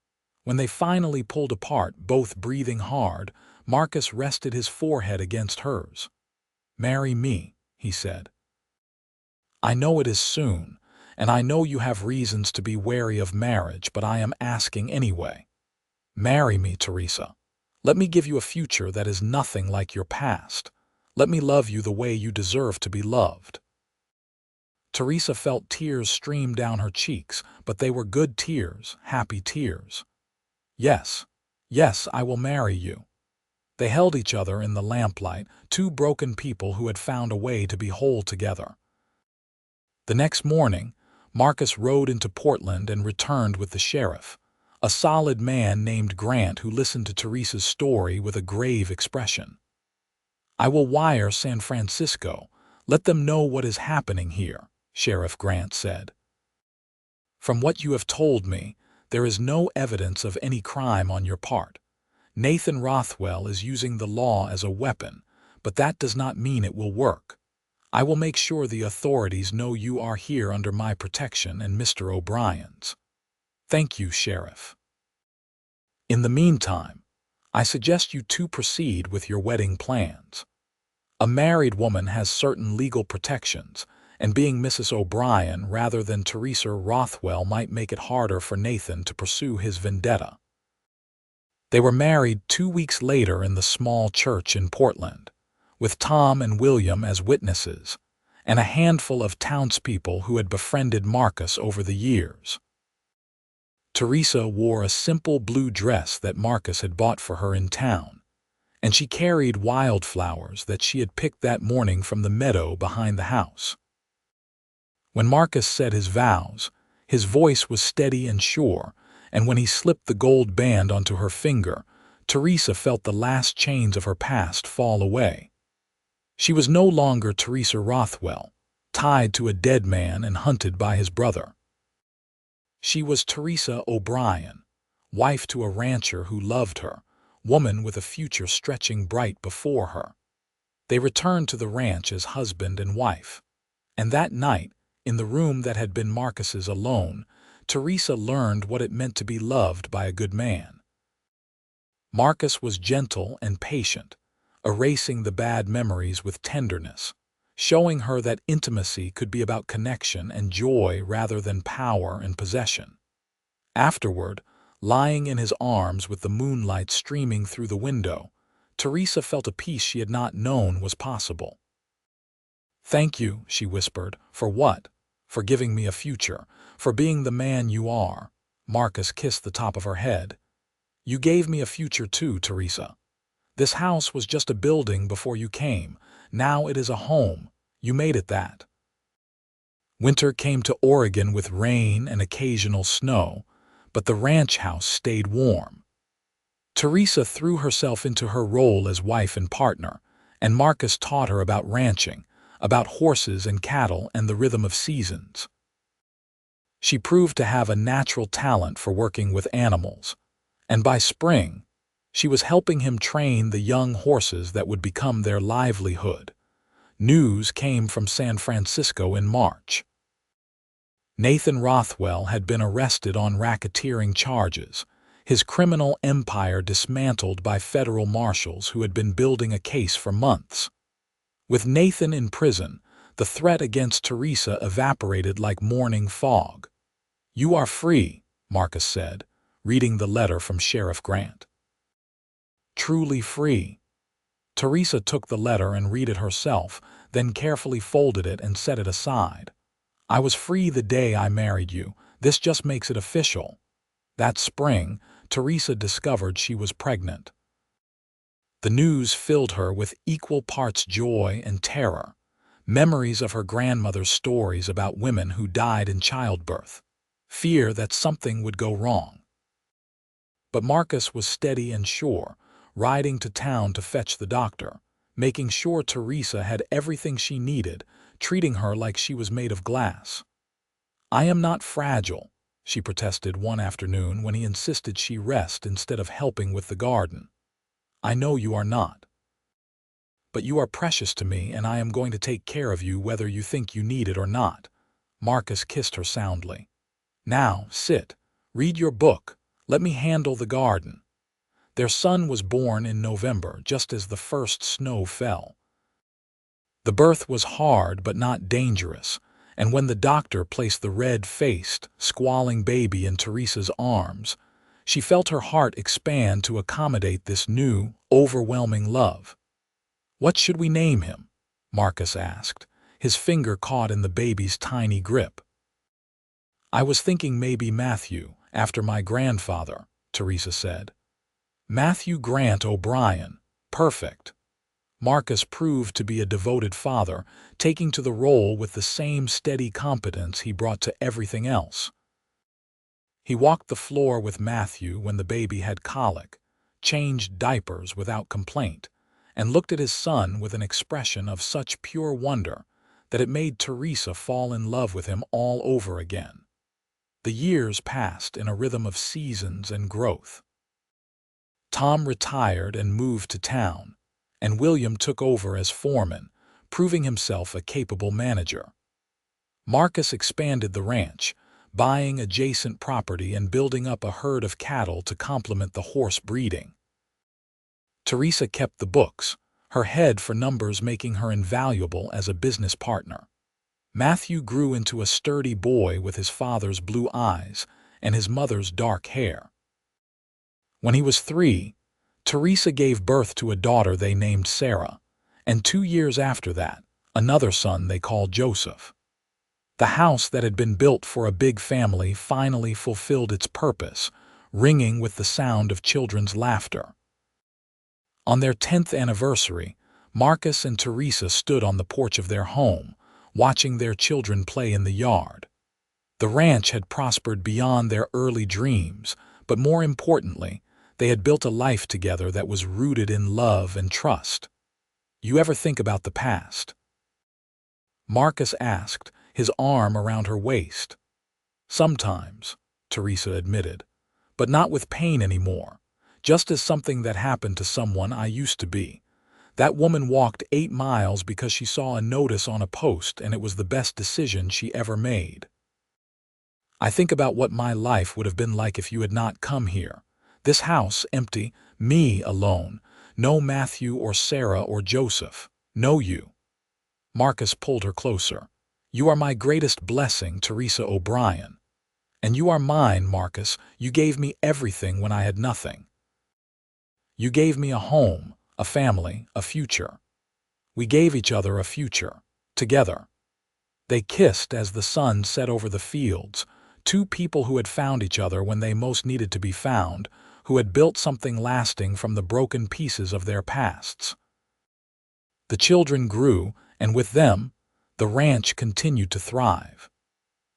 When they finally pulled apart, both breathing hard, Marcus rested his forehead against hers. Marry me, he said. I know it is soon, and I know you have reasons to be wary of marriage, but I am asking anyway. Marry me, Teresa. Let me give you a future that is nothing like your past. Let me love you the way you deserve to be loved. Teresa felt tears stream down her cheeks, but they were good tears, happy tears. Yes, yes, I will marry you. They held each other in the lamplight, 2 broken people who had found a way to be whole together. The next morning, Marcus rode into Portland and returned with the sheriff, a solid man named Grant who listened to Teresa's story with a grave expression. I will wire San Francisco. Let them know what is happening here, Sheriff Grant said. From what you have told me, there is no evidence of any crime on your part. Nathan Rothwell is using the law as a weapon, but that does not mean it will work. I will make sure the authorities know you are here under my protection and Mr. O'Brien's. Thank you, Sheriff. In the meantime, I suggest you two proceed with your wedding plans. A married woman has certain legal protections, and being Mrs. O'Brien rather than Teresa Rothwell might make it harder for Nathan to pursue his vendetta. They were married 2 weeks later in the small church in Portland, with Tom and William as witnesses, and a handful of townspeople who had befriended Marcus over the years. Teresa wore a simple blue dress that Marcus had bought for her in town, and she carried wildflowers that she had picked that morning from the meadow behind the house. When Marcus said his vows, his voice was steady and sure, and when he slipped the gold band onto her finger, Teresa felt the last chains of her past fall away. She was no longer Teresa Rothwell, tied to a dead man and hunted by his brother. She was Teresa O'Brien, wife to a rancher who loved her, woman with a future stretching bright before her. They returned to the ranch as husband and wife, and that night, in the room that had been Marcus's alone, Teresa learned what it meant to be loved by a good man. Marcus was gentle and patient, erasing the bad memories with tenderness, showing her that intimacy could be about connection and joy rather than power and possession. Afterward, lying in his arms with the moonlight streaming through the window, Teresa felt a peace she had not known was possible. "Thank you," she whispered. "For what?" "For giving me a future, for being the man you are." Marcus kissed the top of her head. "You gave me a future too, Teresa. This house was just a building before you came. Now it is a home. You made it that." Winter came to Oregon with rain and occasional snow, but the ranch house stayed warm. Teresa threw herself into her role as wife and partner, and Marcus taught her about ranching, about horses and cattle and the rhythm of seasons. She proved to have a natural talent for working with animals, and by spring, she was helping him train the young horses that would become their livelihood. News came from San Francisco in March. Nathan Rothwell had been arrested on racketeering charges, his criminal empire dismantled by federal marshals who had been building a case for months. With Nathan in prison, the threat against Teresa evaporated like morning fog. "You are free," Marcus said, reading the letter from Sheriff Grant. "Truly free." Teresa took the letter and read it herself, then carefully folded it and set it aside. "I was free the day I married you. This just makes it official." That spring, Teresa discovered she was pregnant. The news filled her with equal parts joy and terror, memories of her grandmother's stories about women who died in childbirth, fear that something would go wrong. But Marcus was steady and sure, riding to town to fetch the doctor, making sure Teresa had everything she needed, treating her like she was made of glass. "I am not fragile," she protested one afternoon when he insisted she rest instead of helping with the garden. "I know you are not. But you are precious to me, and I am going to take care of you whether you think you need it or not." Marcus kissed her soundly. "Now, sit. Read your book. Let me handle the garden." Their son was born in November, just as the first snow fell. The birth was hard but not dangerous, and when the doctor placed the red-faced, squalling baby in Teresa's arms, she felt her heart expand to accommodate this new, overwhelming love. "What should we name him?" Marcus asked, his finger caught in the baby's tiny grip. "I was thinking maybe Matthew, after my grandfather," Teresa said. "Matthew Grant O'Brien. Perfect." Marcus proved to be a devoted father, taking to the role with the same steady competence he brought to everything else. He walked the floor with Matthew when the baby had colic, changed diapers without complaint, and looked at his son with an expression of such pure wonder that it made Teresa fall in love with him all over again. The years passed in a rhythm of seasons and growth. Tom retired and moved to town, and William took over as foreman, proving himself a capable manager. Marcus expanded the ranch, buying adjacent property and building up a herd of cattle to complement the horse breeding. Teresa kept the books, her head for numbers making her invaluable as a business partner. Matthew grew into a sturdy boy with his father's blue eyes and his mother's dark hair. When he was 3, Teresa gave birth to a daughter they named Sarah, and 2 years after that, another son they called Joseph. The house that had been built for a big family finally fulfilled its purpose, ringing with the sound of children's laughter. On their 10th anniversary, Marcus and Teresa stood on the porch of their home, watching their children play in the yard. The ranch had prospered beyond their early dreams, but more importantly, they had built a life together that was rooted in love and trust. "You ever think about the past?" Marcus asked, his arm around her waist. "Sometimes," Teresa admitted, "but not with pain anymore, just as something that happened to someone I used to be. That woman walked 8 miles because she saw a notice on a post and it was the best decision she ever made. I think about what my life would have been like if you had not come here. This house empty, me alone, no Matthew or Sarah or Joseph, no you." Marcus pulled her closer. "You are my greatest blessing, Teresa O'Brien. And you are mine, Marcus. You gave me everything when I had nothing. You gave me a home, a family, a future. We gave each other a future, together." They kissed as the sun set over the fields, 2 people who had found each other when they most needed to be found, who had built something lasting from the broken pieces of their pasts. The children grew, and with them, the ranch continued to thrive.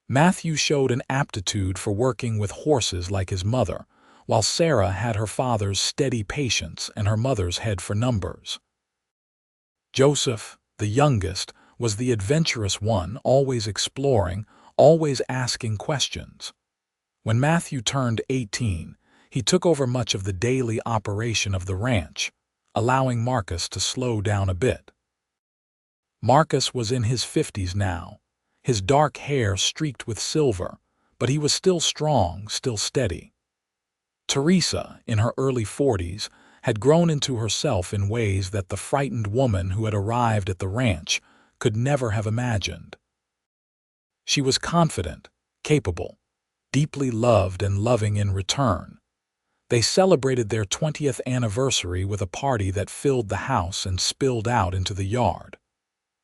Matthew showed an aptitude for working with horses like his mother, while Sarah had her father's steady patience and her mother's head for numbers. Joseph, the youngest, was the adventurous one, always exploring, always asking questions. When Matthew turned 18, he took over much of the daily operation of the ranch, allowing Marcus to slow down a bit. Marcus was in his 50s now, his dark hair streaked with silver, but he was still strong, still steady. Teresa, in her early 40s, had grown into herself in ways that the frightened woman who had arrived at the ranch could never have imagined. She was confident, capable, deeply loved and loving in return. They celebrated their 20th anniversary with a party that filled the house and spilled out into the yard.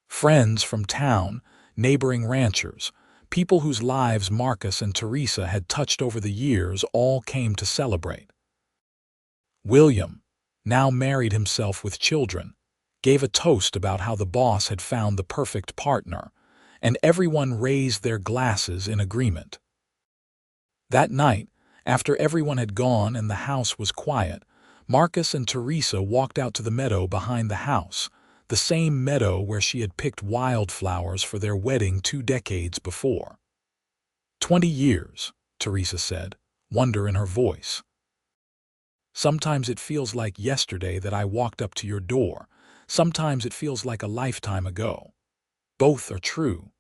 Friends from town, neighboring ranchers, people whose lives Marcus and Teresa had touched over the years all came to celebrate. William, now married himself with children, gave a toast about how the boss had found the perfect partner, and everyone raised their glasses in agreement. That night, after everyone had gone and the house was quiet, Marcus and Teresa walked out to the meadow behind the house, the same meadow where she had picked wildflowers for their wedding 2 decades before. 20 years, Teresa said, wonder in her voice. "Sometimes it feels like yesterday that I walked up to your door. Sometimes it feels like a lifetime ago." "Both are true."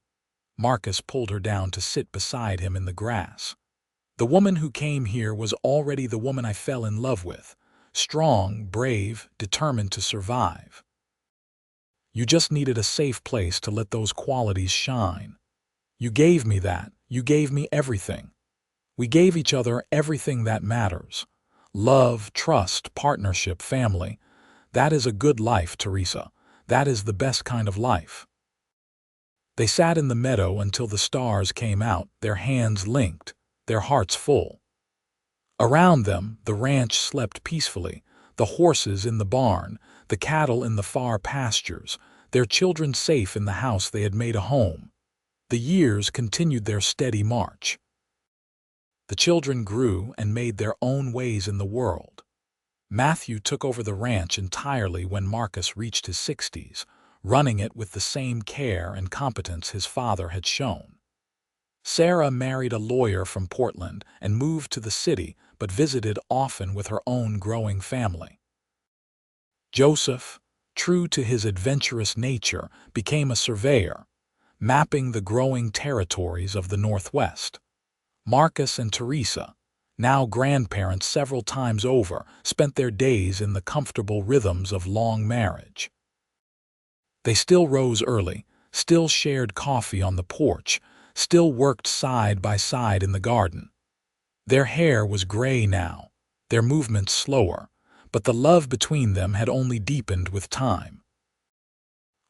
Marcus pulled her down to sit beside him in the grass. "The woman who came here was already the woman I fell in love with. Strong, brave, determined to survive. You just needed a safe place to let those qualities shine. You gave me that. You gave me everything. We gave each other everything that matters. Love, trust, partnership, family. That is a good life, Teresa. That is the best kind of life." They sat in the meadow until the stars came out, their hands linked, their hearts full. Around them, the ranch slept peacefully, the horses in the barn, the cattle in the far pastures, their children safe in the house they had made a home. The years continued their steady march. The children grew and made their own ways in the world. Matthew took over the ranch entirely when Marcus reached his 60s, running it with the same care and competence his father had shown. Sarah married a lawyer from Portland and moved to the city, but visited often with her own growing family. Joseph, true to his adventurous nature, became a surveyor, mapping the growing territories of the Northwest. Marcus and Teresa, now grandparents several times over, spent their days in the comfortable rhythms of long marriage. They still rose early, still shared coffee on the porch, still worked side by side in the garden. Their hair was gray now, their movements slower, but the love between them had only deepened with time.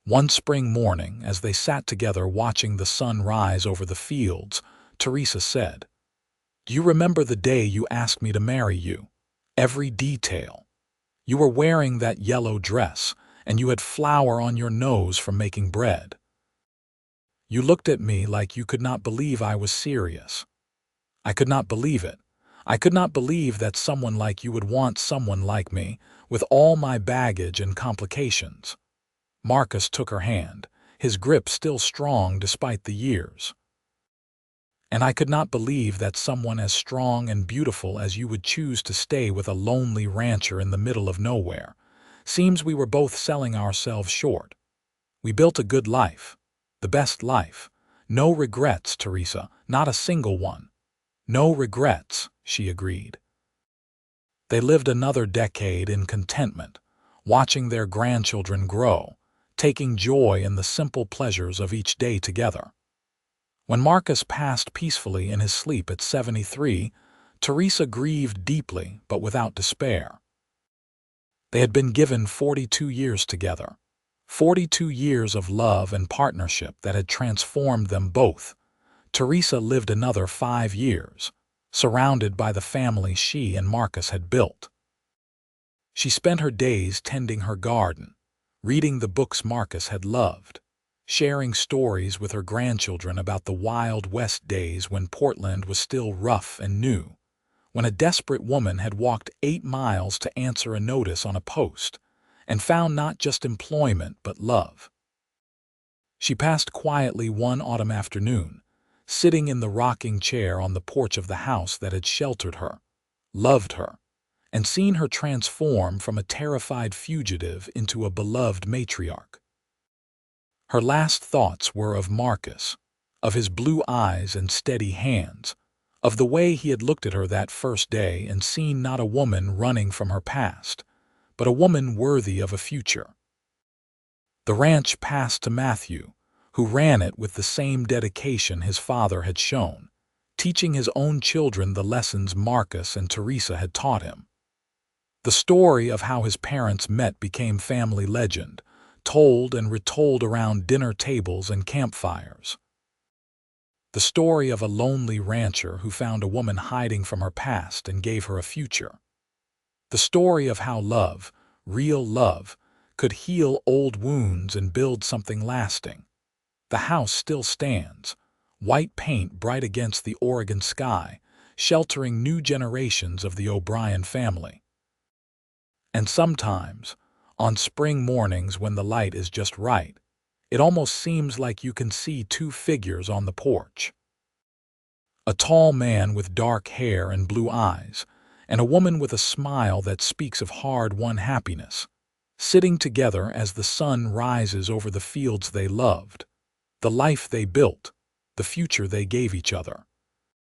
One spring morning, as they sat together watching the sun rise over the fields, Teresa said, "Do you remember the day you asked me to marry you? Every detail. You were wearing that yellow dress, and you had flour on your nose from making bread. You looked at me like you could not believe I was serious. I could not believe it. I could not believe that someone like you would want someone like me, with all my baggage and complications." Marcus took her hand, his grip still strong despite the years. "And I could not believe that someone as strong and beautiful as you would choose to stay with a lonely rancher in the middle of nowhere. Seems we were both selling ourselves short. We built a good life, the best life. No regrets, Teresa, not a single one." "No regrets," she agreed. They lived another decade in contentment, watching their grandchildren grow, taking joy in the simple pleasures of each day together. When Marcus passed peacefully in his sleep at 73, Teresa grieved deeply but without despair. They had been given 42 years together, 42 years of love and partnership that had transformed them both. Teresa lived another 5 years, surrounded by the family she and Marcus had built. She spent her days tending her garden, reading the books Marcus had loved, sharing stories with her grandchildren about the Wild West days when Portland was still rough and new, when a desperate woman had walked 8 miles to answer a notice on a post and found not just employment but love. She passed quietly one autumn afternoon, sitting in the rocking chair on the porch of the house that had sheltered her, loved her, and seen her transform from a terrified fugitive into a beloved matriarch. Her last thoughts were of Marcus, of his blue eyes and steady hands, of the way he had looked at her that first day and seen not a woman running from her past, but a woman worthy of a future. The ranch passed to Matthew, who ran it with the same dedication his father had shown, teaching his own children the lessons Marcus and Teresa had taught him. The story of how his parents met became family legend, told and retold around dinner tables and campfires. The story of a lonely rancher who found a woman hiding from her past and gave her a future. The story of how love, real love, could heal old wounds and build something lasting. The house still stands, white paint bright against the Oregon sky, sheltering new generations of the O'Brien family. And sometimes, on spring mornings when the light is just right, it almost seems like you can see 2 figures on the porch. A tall man with dark hair and blue eyes, and a woman with a smile that speaks of hard-won happiness, sitting together as the sun rises over the fields they loved, the life they built, the future they gave each other.